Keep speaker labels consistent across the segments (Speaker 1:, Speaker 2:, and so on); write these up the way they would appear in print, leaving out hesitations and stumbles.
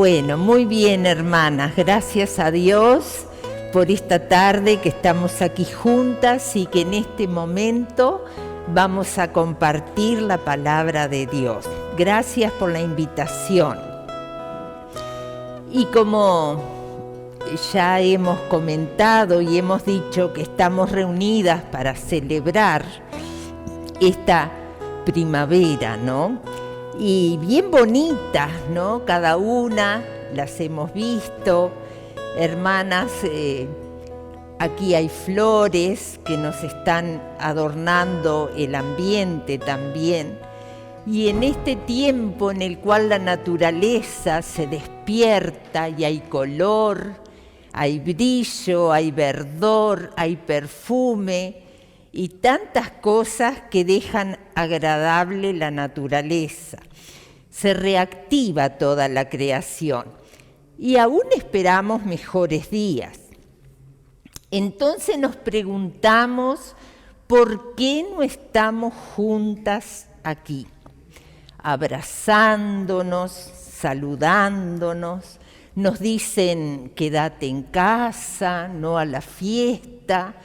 Speaker 1: Bueno, muy bien, hermanas. Gracias a Dios por esta tarde que estamos aquí juntas y que en este momento vamos a compartir la palabra de Dios. Gracias por la invitación. Y como ya hemos comentado y hemos dicho que estamos reunidas para celebrar esta primavera, ¿no? Y bien bonitas, ¿no? Cada una las hemos visto. Hermanas, aquí hay flores que nos están adornando el ambiente también. Y en este tiempo en el cual la naturaleza se despierta y hay color, hay brillo, hay verdor, hay perfume y tantas cosas que dejan agradable la naturaleza. Se reactiva toda la creación y aún esperamos mejores días. Entonces nos preguntamos por qué no estamos juntas aquí, abrazándonos, saludándonos. Nos dicen quédate en casa, no a la fiesta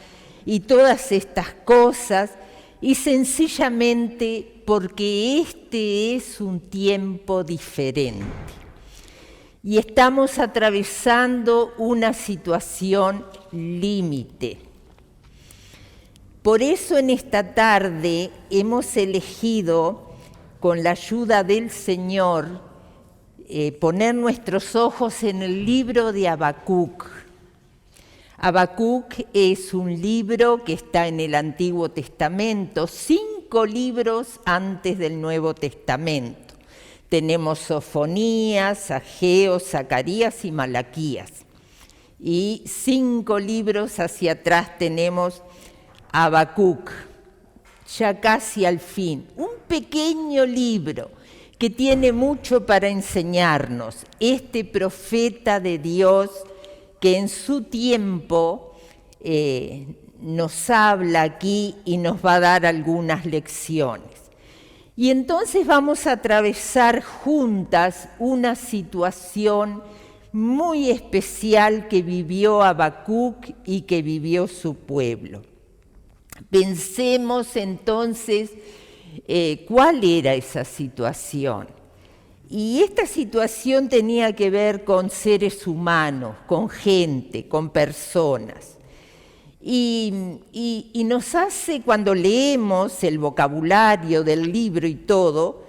Speaker 1: y todas estas cosas, y sencillamente porque este es un tiempo diferente. Y estamos atravesando una situación límite. Por eso en esta tarde hemos elegido, con la ayuda del Señor, poner nuestros ojos en el libro de Habacuc. Habacuc es un libro que está en el Antiguo Testamento, 5 libros antes del Nuevo Testamento. Tenemos Sofonías, Ageo, Zacarías y Malaquías. Y 5 libros hacia atrás tenemos Habacuc, ya casi al fin. Un pequeño libro que tiene mucho para enseñarnos. Este profeta de Dios que en su tiempo nos habla aquí y nos va a dar algunas lecciones. Y entonces vamos a atravesar juntas una situación muy especial que vivió Habacuc y que vivió su pueblo. Pensemos entonces cuál era esa situación. Y esta situación tenía que ver con seres humanos, con gente, con personas. Y nos hace, cuando leemos el vocabulario del libro y todo,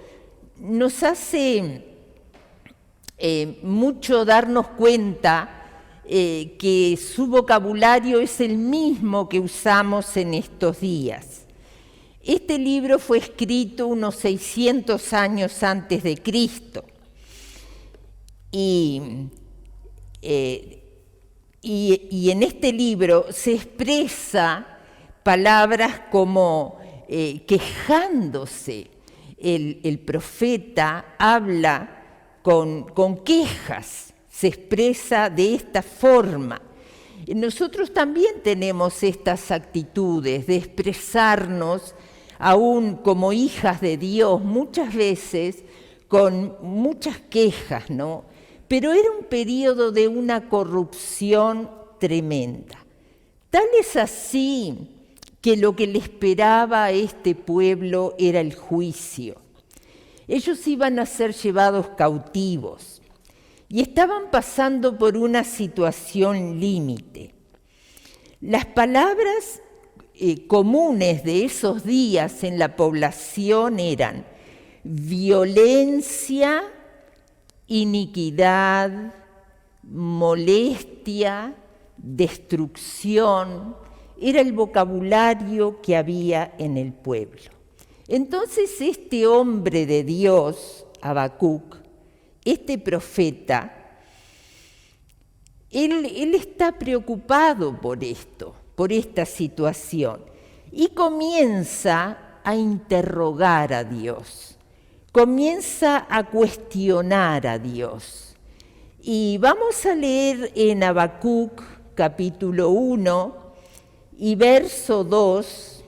Speaker 1: nos hace mucho darnos cuenta que su vocabulario es el mismo que usamos en estos días. Este libro fue escrito unos 600 años antes de Cristo y en este libro se expresa palabras como quejándose. El profeta habla con quejas, se expresa de esta forma. Nosotros también tenemos estas actitudes de expresarnos aún como hijas de Dios, muchas veces con muchas quejas, ¿no? Pero era un periodo de una corrupción tremenda. Tal es así que lo que le esperaba a este pueblo era el juicio. Ellos iban a ser llevados cautivos y estaban pasando por una situación límite. Las palabras comunes de esos días en la población eran violencia, iniquidad, molestia, destrucción. Era el vocabulario que había en el pueblo. Entonces este hombre de Dios, Habacuc, este profeta, él está preocupado por esto, por esta situación, y comienza a interrogar a Dios, comienza a cuestionar a Dios. Y vamos a leer en Habacuc capítulo 1 y verso 2,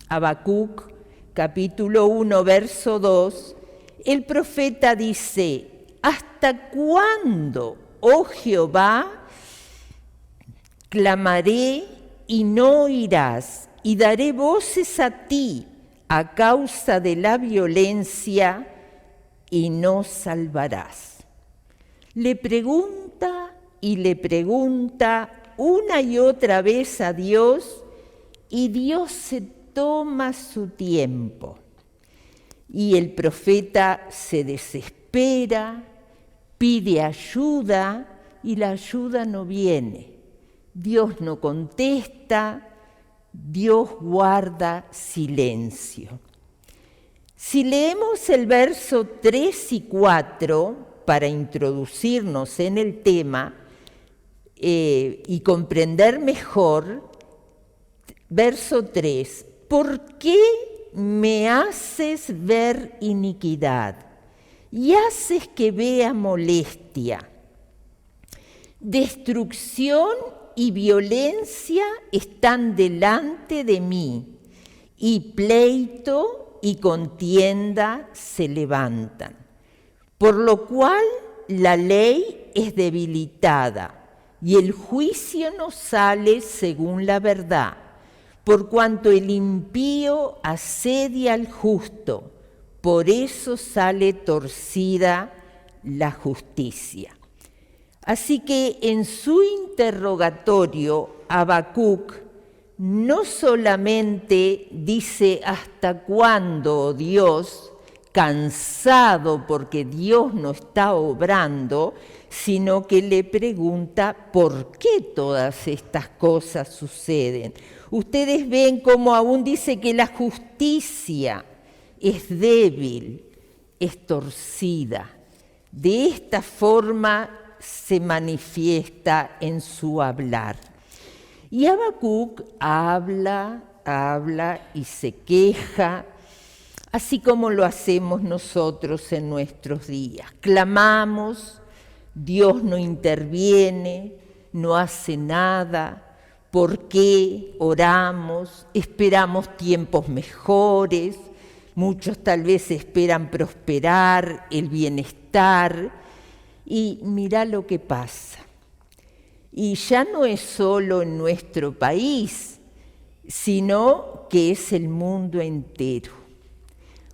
Speaker 1: Habacuc capítulo 1, verso 2, el profeta dice: ¿hasta cuándo, oh Jehová? Clamaré y no oirás, y daré voces a ti a causa de la violencia y no salvarás. Le pregunta y le pregunta una y otra vez a Dios, y Dios se toma su tiempo. Y el profeta se desespera, pide ayuda y la ayuda no viene. Dios no contesta, Dios guarda silencio. Si leemos el verso 3 y 4 para introducirnos en el tema y comprender mejor, verso 3, ¿por qué me haces ver iniquidad y haces que vea molestia? Destrucción y violencia están delante de mí, y pleito y contienda se levantan, por lo cual la ley es debilitada y el juicio no sale según la verdad, por cuanto el impío asedia al justo, por eso sale torcida la justicia. Así que en su interrogatorio, Habacuc no solamente dice ¿hasta cuándo, oh Dios?, cansado porque Dios no está obrando, sino que le pregunta ¿por qué todas estas cosas suceden? Ustedes ven cómo aún dice que la justicia es débil, es torcida. De esta forma se manifiesta en su hablar. Y Habacuc habla y se queja, así como lo hacemos nosotros en nuestros días. Clamamos, Dios no interviene, no hace nada. ¿Por qué oramos? Esperamos tiempos mejores. Muchos tal vez esperan prosperar, el bienestar. Y mirá lo que pasa. Y ya no es solo en nuestro país, sino que es el mundo entero.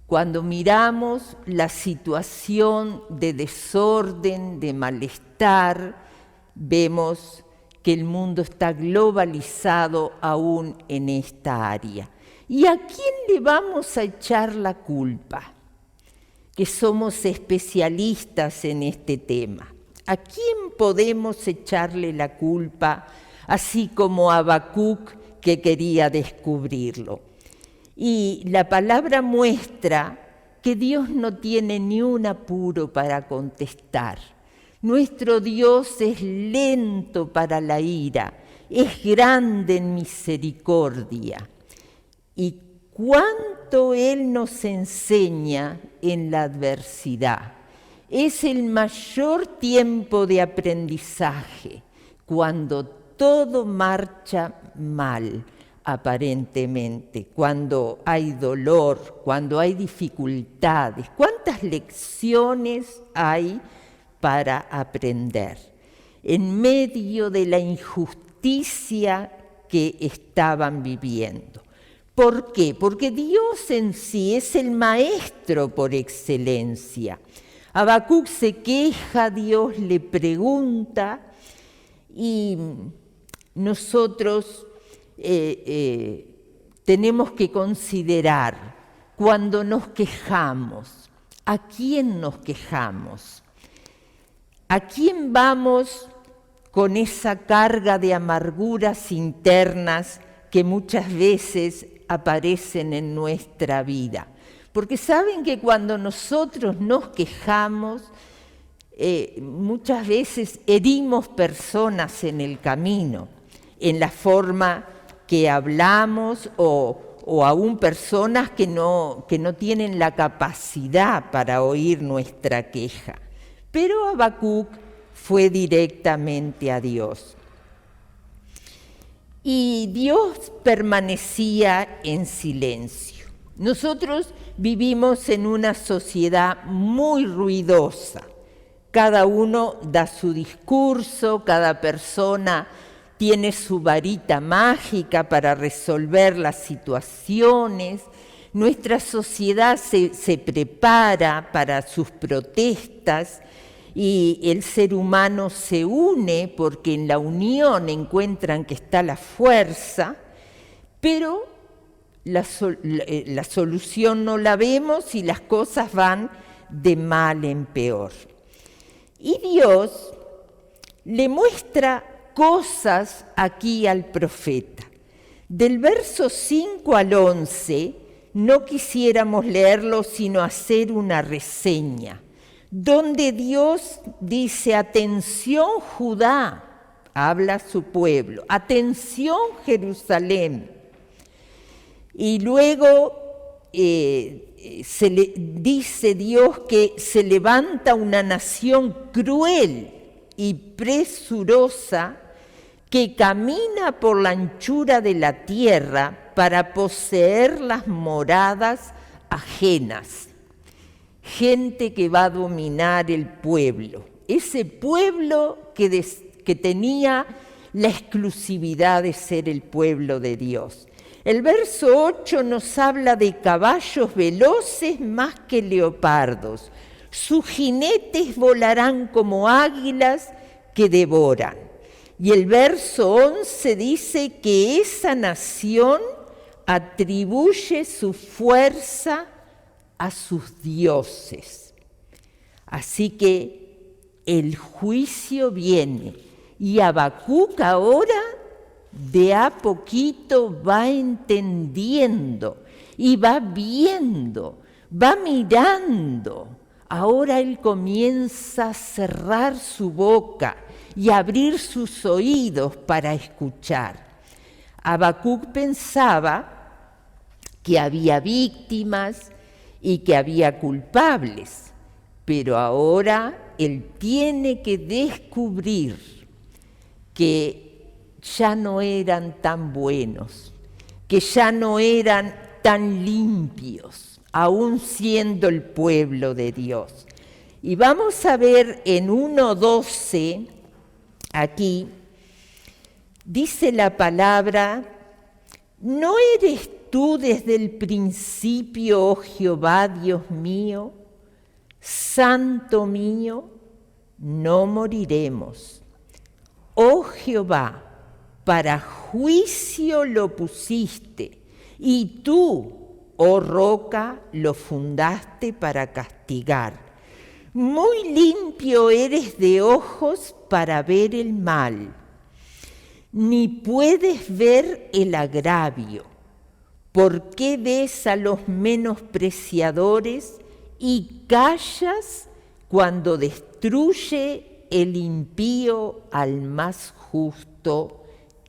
Speaker 1: Cuando miramos la situación de desorden, de malestar, vemos que el mundo está globalizado aún en esta área. ¿Y a quién le vamos a echar la culpa? Que somos especialistas en este tema. ¿A quién podemos echarle la culpa, así como a Habacuc que quería descubrirlo? Y la palabra muestra que Dios no tiene ni un apuro para contestar. Nuestro Dios es lento para la ira, es grande en misericordia. Y cuánto Él nos enseña en la adversidad. Es el mayor tiempo de aprendizaje, cuando todo marcha mal, aparentemente, cuando hay dolor, cuando hay dificultades. ¿Cuántas lecciones hay para aprender en medio de la injusticia que estaban viviendo? ¿Por qué? Porque Dios en sí es el maestro por excelencia. Habacuc se queja, Dios le pregunta, y nosotros tenemos que considerar cuando nos quejamos, ¿a quién nos quejamos? ¿A quién vamos con esa carga de amarguras internas que muchas veces aparecen en nuestra vida? Porque saben que cuando nosotros nos quejamos, muchas veces herimos personas en el camino, en la forma que hablamos o aún personas que no tienen la capacidad para oír nuestra queja. Pero Habacuc fue directamente a Dios. Y Dios permanecía en silencio. Nosotros vivimos en una sociedad muy ruidosa, Cada uno da su discurso, cada persona tiene su varita mágica para resolver las situaciones. Nuestra sociedad se prepara para sus protestas y el ser humano se une porque en la unión encuentran que está la fuerza, pero la solución no la vemos y las cosas van de mal en peor. Y Dios le muestra cosas aquí al profeta. Del verso 5 al 11 no quisiéramos leerlo sino hacer una reseña, donde Dios dice: atención Judá, habla a su pueblo, atención Jerusalén. Y luego dice Dios que se levanta una nación cruel y presurosa que camina por la anchura de la tierra para poseer las moradas ajenas. Gente que va a dominar el pueblo, ese pueblo que tenía la exclusividad de ser el pueblo de Dios. El verso 8 nos habla de caballos veloces más que leopardos. Sus jinetes volarán como águilas que devoran. Y el verso 11 dice que esa nación atribuye su fuerza a sus dioses. Así que el juicio viene y Habacuc ahora de a poquito va entendiendo y va viendo, va mirando. Ahora él comienza a cerrar su boca y a abrir sus oídos para escuchar. Habacuc pensaba que había víctimas y que había culpables, pero ahora él tiene que descubrir que ya no eran tan buenos, que ya no eran tan limpios, aún siendo el pueblo de Dios. Y vamos a ver en 1:12, aquí, dice la palabra: ¿no eres tú desde el principio, oh Jehová, Dios mío? Santo mío, no moriremos. Oh Jehová, para juicio lo pusiste, y tú, oh roca, lo fundaste para castigar. Muy limpio eres de ojos para ver el mal, ni puedes ver el agravio. ¿Por qué ves a los menospreciadores y callas cuando destruye el impío al más justo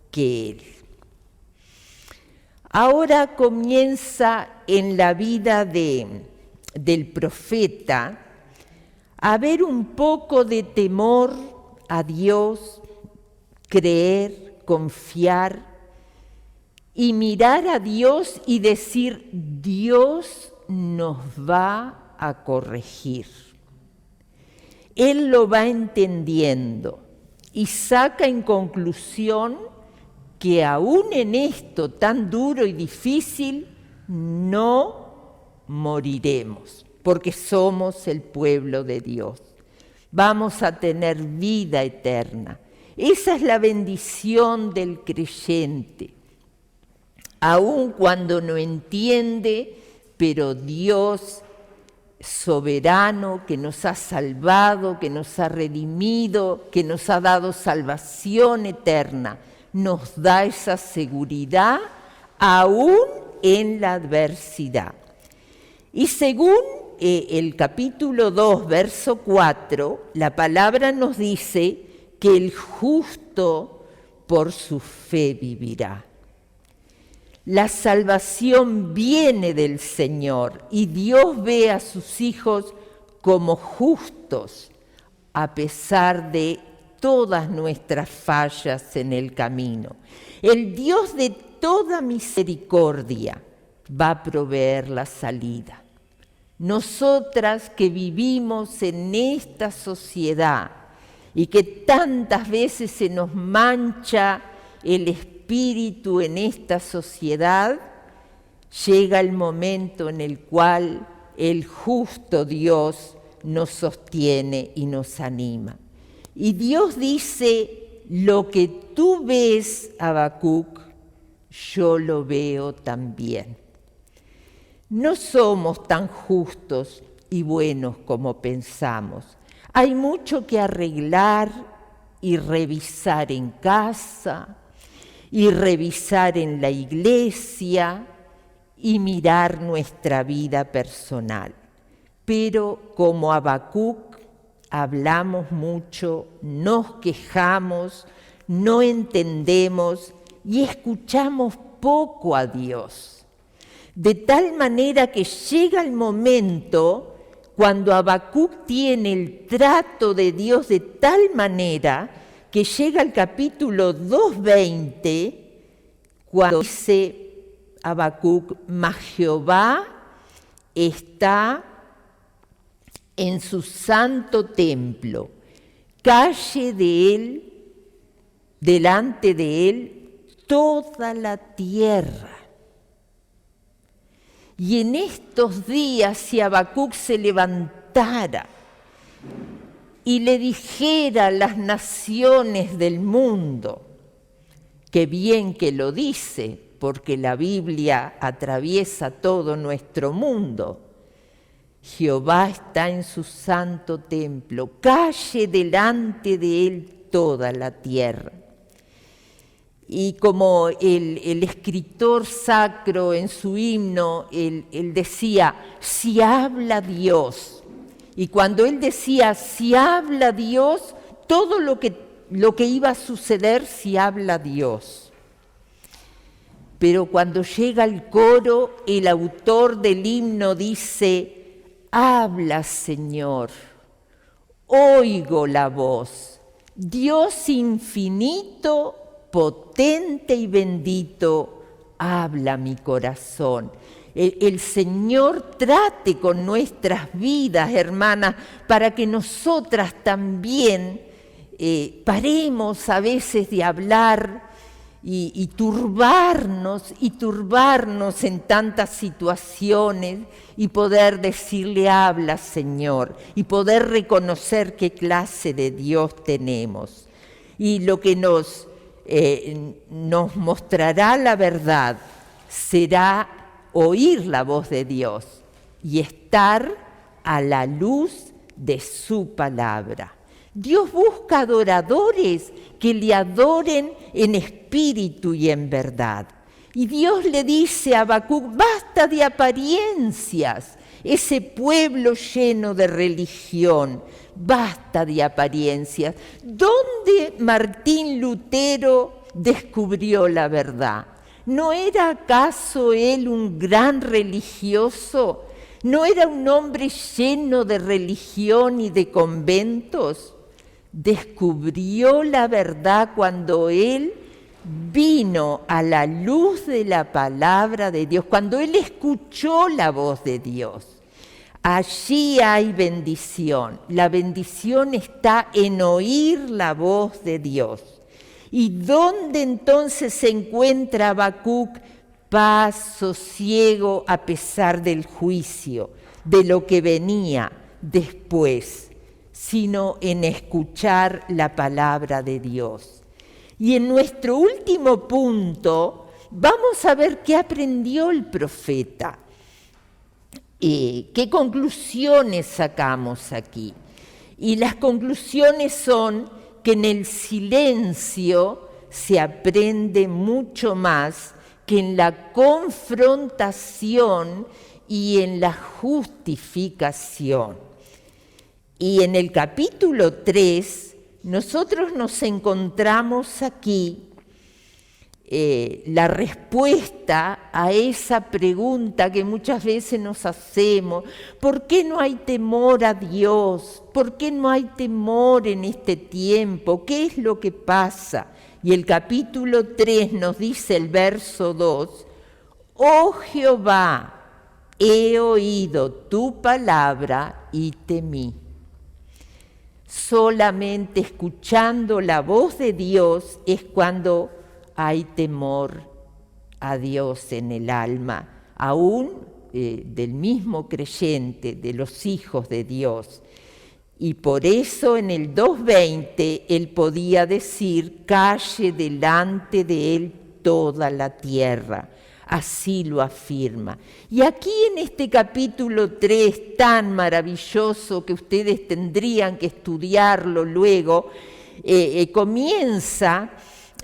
Speaker 1: que él? Ahora comienza en la vida del profeta a haber un poco de temor a Dios, creer, confiar y mirar a Dios y decir: Dios nos va a corregir. Él lo va entendiendo y saca en conclusión que aún en esto tan duro y difícil no moriremos, porque somos el pueblo de Dios. Vamos a tener vida eterna. Esa es la bendición del creyente. Aun cuando no entiende, pero Dios soberano, que nos ha salvado, que nos ha redimido, que nos ha dado salvación eterna, nos da esa seguridad aún en la adversidad. Y según el capítulo 2, verso 4, la palabra nos dice que el justo por su fe vivirá. La salvación viene del Señor y Dios ve a sus hijos como justos a pesar de todas nuestras fallas en el camino. El Dios de toda misericordia va a proveer la salida. Nosotras que vivimos en esta sociedad y que tantas veces se nos mancha el espíritu en esta sociedad, llega el momento en el cual el justo Dios nos sostiene y nos anima. Y Dios dice, lo que tú ves, Habacuc, yo lo veo también. No somos tan justos y buenos como pensamos. Hay mucho que arreglar y revisar en casa, y revisar en la iglesia, y mirar nuestra vida personal. Pero como Habacuc, hablamos mucho, nos quejamos, no entendemos y escuchamos poco a Dios. De tal manera que llega el momento cuando Habacuc tiene el trato de Dios de tal manera que llega al capítulo 2:20, cuando dice Habacuc, mas Jehová está en su santo templo, calle de él, delante de él, toda la tierra. Y en estos días, si Habacuc se levantara y le dijera a las naciones del mundo, que bien que lo dice, porque la Biblia atraviesa todo nuestro mundo, Jehová está en su santo templo, calle delante de él toda la tierra. Y como el escritor sacro en su himno, él decía, si habla Dios. Y cuando él decía, si habla Dios, todo lo que iba a suceder si habla Dios. Pero cuando llega el coro, el autor del himno dice, habla Señor, oigo la voz, Dios infinito, potente y bendito, habla mi corazón. El Señor trate con nuestras vidas, hermanas, para que nosotras también paremos a veces de hablar y turbarnos en tantas situaciones y poder decirle, habla Señor, y poder reconocer qué clase de Dios tenemos. Y lo que nos mostrará la verdad será oír la voz de Dios y estar a la luz de su palabra. Dios busca adoradores que le adoren en espíritu y en verdad. Y Dios le dice a Habacuc, basta de apariencias, ese pueblo lleno de religión, basta de apariencias. ¿Dónde Martín Lutero descubrió la verdad? ¿No era acaso él un gran religioso? ¿No era un hombre lleno de religión y de conventos? Descubrió la verdad cuando él vino a la luz de la palabra de Dios, cuando él escuchó la voz de Dios. Allí hay bendición. La bendición está en oír la voz de Dios. ¿Y dónde entonces se encuentra Habacuc? Paz, sosiego a pesar del juicio, de lo que venía después, sino en escuchar la palabra de Dios. Y en nuestro último punto vamos a ver qué aprendió el profeta. ¿Qué conclusiones sacamos aquí? Y las conclusiones son que en el silencio se aprende mucho más que en la confrontación y en la justificación. Y en el capítulo 3, nosotros nos encontramos aquí la respuesta a esa pregunta que muchas veces nos hacemos: ¿por qué no hay temor a Dios? ¿Por qué no hay temor en este tiempo? ¿Qué es lo que pasa? Y el capítulo 3 nos dice el verso 2: oh Jehová, he oído tu palabra y temí. Solamente escuchando la voz de Dios es cuando hay temor a Dios en el alma, aún del mismo creyente, de los hijos de Dios. Y por eso en el 2:20 él podía decir: calle delante de él toda la tierra. Así lo afirma. Y aquí en este capítulo 3, tan maravilloso que ustedes tendrían que estudiarlo luego, comienza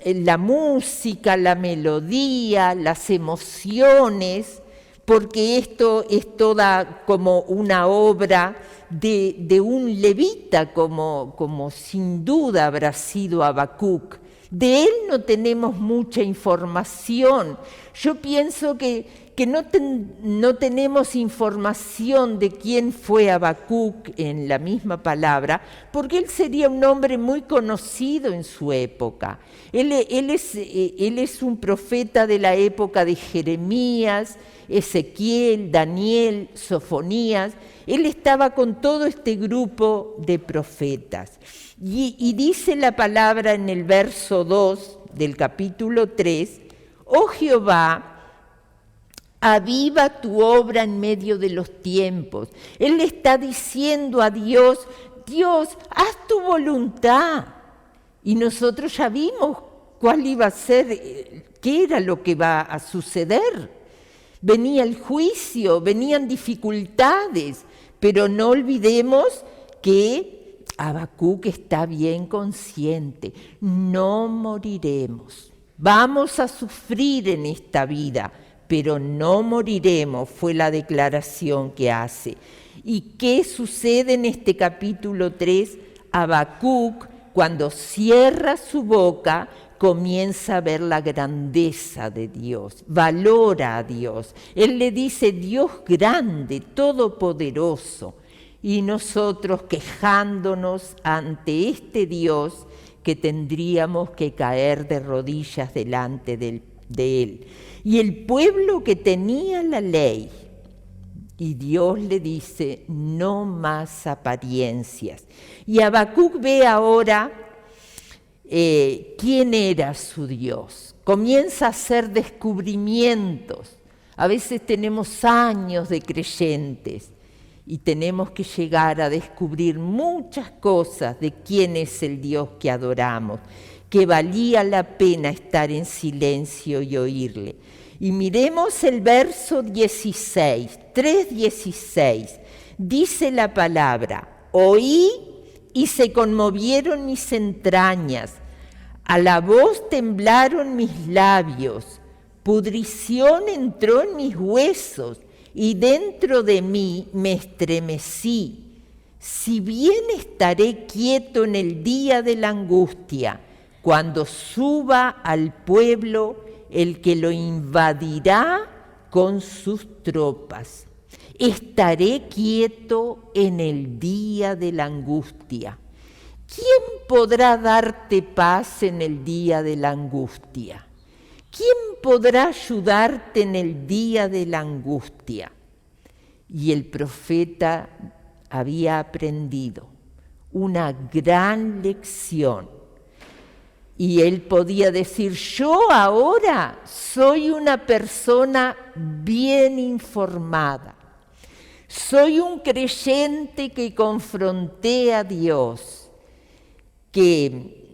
Speaker 1: la música, la melodía, las emociones, porque esto es toda como una obra de un levita, como sin duda habrá sido Habacuc. De él no tenemos mucha información. Yo pienso que no tenemos información de quién fue Habacuc en la misma palabra, porque él sería un hombre muy conocido en su época. Él es un profeta de la época de Jeremías, Ezequiel, Daniel, Sofonías. Él estaba con todo este grupo de profetas. Y dice la palabra en el verso 2 del capítulo 3, oh Jehová, aviva tu obra en medio de los tiempos. Él le está diciendo a Dios: Dios, haz tu voluntad. Y nosotros ya vimos cuál iba a ser, qué era lo que va a suceder. Venía el juicio, venían dificultades, pero no olvidemos que Habacuc está bien consciente: no moriremos, vamos a sufrir en esta vida, pero no moriremos, fue la declaración que hace. ¿Y qué sucede en este capítulo 3? Habacuc, cuando cierra su boca, comienza a ver la grandeza de Dios, valora a Dios. Él le dice: Dios grande, todopoderoso. Y nosotros quejándonos ante este Dios que tendríamos que caer de rodillas delante de Él. Y el pueblo que tenía la ley, y Dios le dice: no más apariencias. Y Habacuc ve ahora quién era su Dios. Comienza a hacer descubrimientos. A veces tenemos años de creyentes y tenemos que llegar a descubrir muchas cosas de quién es el Dios que adoramos, que valía la pena estar en silencio y oírle. Y miremos el verso 16, 3:16. Dice la palabra: oí y se conmovieron mis entrañas, a la voz temblaron mis labios, pudrición entró en mis huesos, y dentro de mí me estremecí. Si bien estaré quieto en el día de la angustia, cuando suba al pueblo el que lo invadirá con sus tropas. Estaré quieto en el día de la angustia. ¿Quién podrá darte paz en el día de la angustia? ¿Quién podrá ayudarte en el día de la angustia? Y el profeta había aprendido una gran lección. Y él podía decir: yo ahora soy una persona bien informada. Soy un creyente que confronté a Dios, que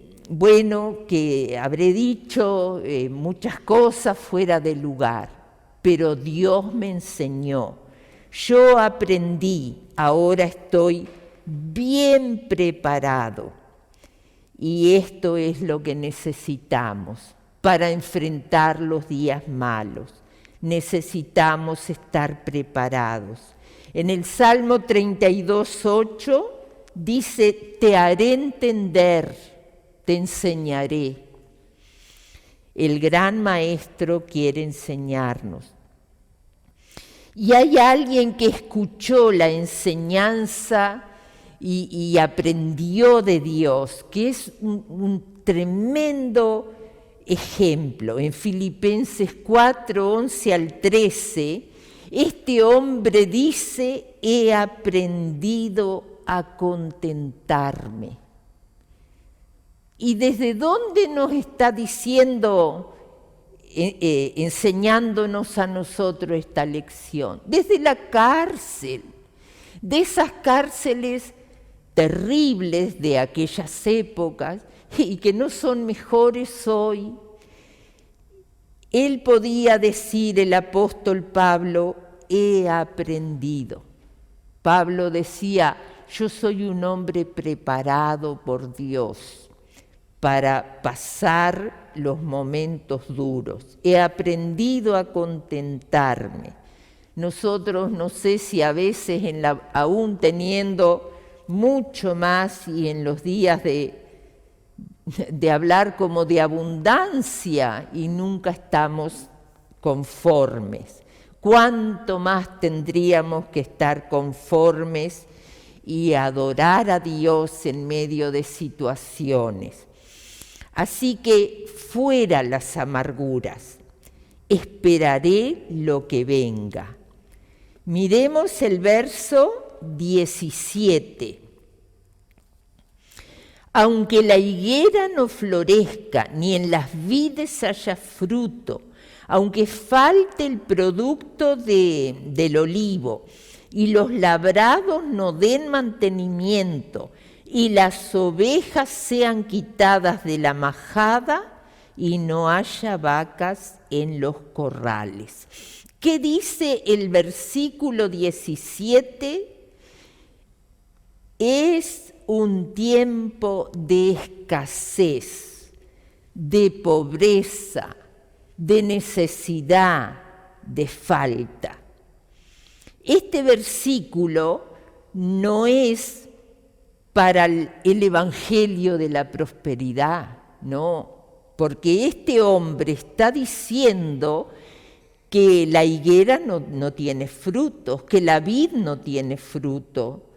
Speaker 1: habré dicho muchas cosas fuera de lugar, pero Dios me enseñó. Yo aprendí, ahora estoy bien preparado. Y esto es lo que necesitamos para enfrentar los días malos. Necesitamos estar preparados. En el Salmo 32:8 dice: te haré entender, te enseñaré. El gran maestro quiere enseñarnos. Y hay alguien que escuchó la enseñanza y aprendió de Dios, que es un tremendo ejemplo. En Filipenses 4:11 al 13, Este hombre dice, he aprendido a contentarme. ¿Y desde dónde nos está diciendo, enseñándonos a nosotros esta lección? Desde la cárcel, de esas cárceles terribles de aquellas épocas y que no son mejores hoy. Él podía decir, el apóstol Pablo, he aprendido. Pablo decía, yo soy un hombre preparado por Dios para pasar los momentos duros. He aprendido a contentarme. Nosotros, no sé si a veces, aún teniendo mucho más y en los días de hablar como de abundancia y nunca estamos conformes. ¿Cuánto más tendríamos que estar conformes y adorar a Dios en medio de situaciones? Así que fuera las amarguras, esperaré lo que venga. Miremos el verso 17. Aunque la higuera no florezca, ni en las vides haya fruto, aunque falte el producto del olivo, y los labrados no den mantenimiento, y las ovejas sean quitadas de la majada, y no haya vacas en los corrales. ¿Qué dice el versículo 17? Es un tiempo de escasez, de pobreza, de necesidad, de falta. Este versículo no es para el evangelio de la prosperidad, no, porque este hombre está diciendo que la higuera no tiene frutos, que la vid no tiene fruto.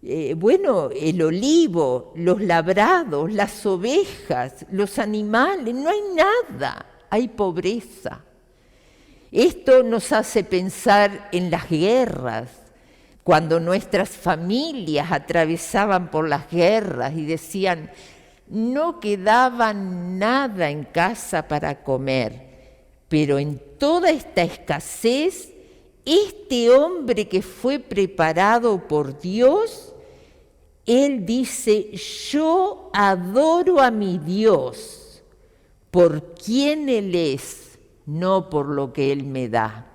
Speaker 1: El olivo, los labrados, las ovejas, los animales, no hay nada, hay pobreza. Esto nos hace pensar en las guerras, cuando nuestras familias atravesaban por las guerras y decían, no quedaba nada en casa para comer, pero en toda esta escasez, este hombre que fue preparado por Dios, él dice, yo adoro a mi Dios por quien Él es, no por lo que Él me da.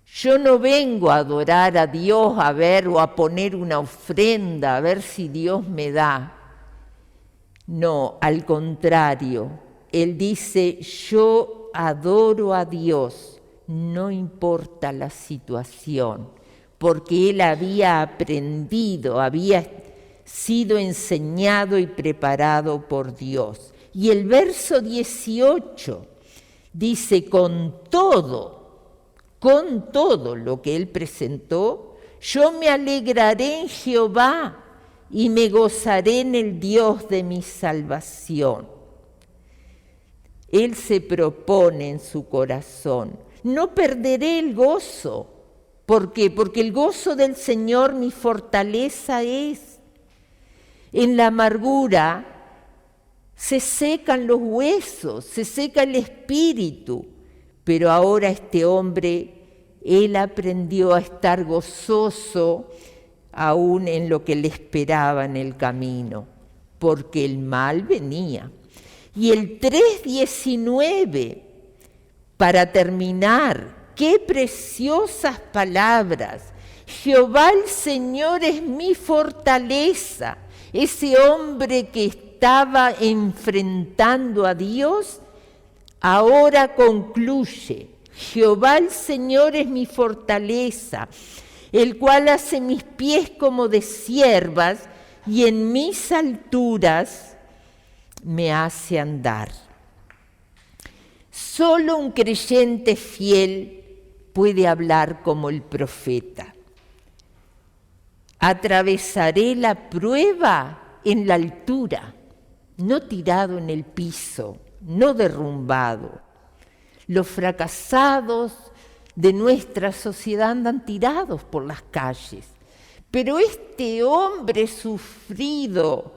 Speaker 1: Yo no vengo a adorar a Dios a ver o a poner una ofrenda, a ver si Dios me da. No, al contrario, Él dice, yo adoro a Dios, no importa la situación, porque él había aprendido, había sido enseñado y preparado por Dios. Y el verso 18 dice, con todo lo que él presentó, yo me alegraré en Jehová y me gozaré en el Dios de mi salvación. Él se propone en su corazón, no perderé el gozo. ¿Por qué? Porque el gozo del Señor mi fortaleza es. En la amargura se secan los huesos, se seca el espíritu, pero ahora este hombre, él aprendió a estar gozoso aún en lo que le esperaba en el camino, porque el mal venía. Y el 3:19, para terminar, qué preciosas palabras. Jehová el Señor es mi fortaleza. Ese hombre que estaba enfrentando a Dios, ahora concluye, Jehová el Señor es mi fortaleza, el cual hace mis pies como de ciervas y en mis alturas me hace andar. Solo un creyente fiel puede hablar como el profeta. Atravesaré la prueba en la altura, no tirado en el piso, no derrumbado. Los fracasados de nuestra sociedad andan tirados por las calles. Pero este hombre sufrido,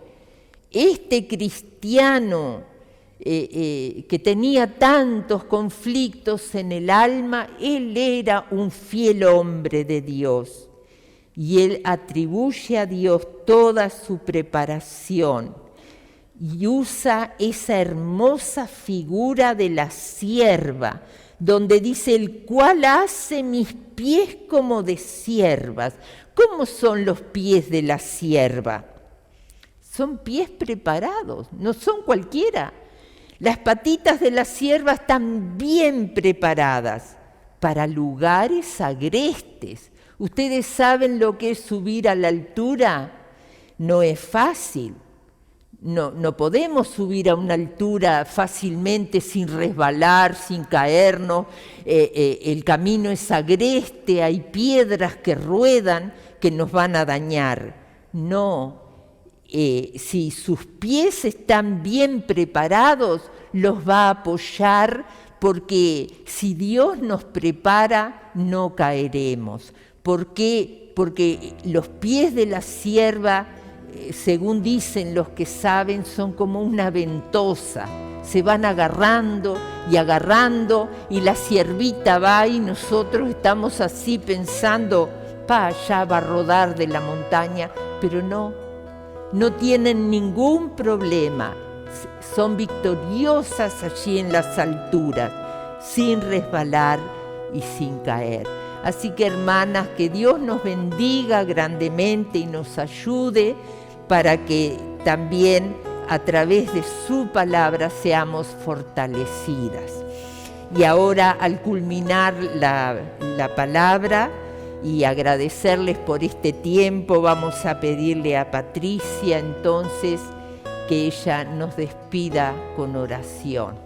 Speaker 1: este cristiano que tenía tantos conflictos en el alma, él era un fiel hombre de Dios. Y él atribuye a Dios toda su preparación y usa esa hermosa figura de la sierva, donde dice: el cual hace mis pies como de siervas. ¿Cómo son los pies de la sierva? Son pies preparados, no son cualquiera. Las patitas de la sierva están bien preparadas para lugares agrestes. ¿Ustedes saben lo que es subir a la altura? No es fácil. No podemos subir a una altura fácilmente sin resbalar, sin caernos. El camino es agreste, hay piedras que ruedan que nos van a dañar. No, si sus pies están bien preparados, los va a apoyar, porque si Dios nos prepara, no caeremos. ¿Por qué? Porque los pies de la sierva, según dicen los que saben, son como una ventosa. Se van agarrando, y la siervita va y nosotros estamos así pensando: allá va a rodar de la montaña, pero no tienen ningún problema. Son victoriosas allí en las alturas, sin resbalar y sin caer. Así que, hermanas, que Dios nos bendiga grandemente y nos ayude para que también a través de su palabra seamos fortalecidas. Y ahora, al culminar la palabra y agradecerles por este tiempo, vamos a pedirle a Patricia entonces que ella nos despida con oración.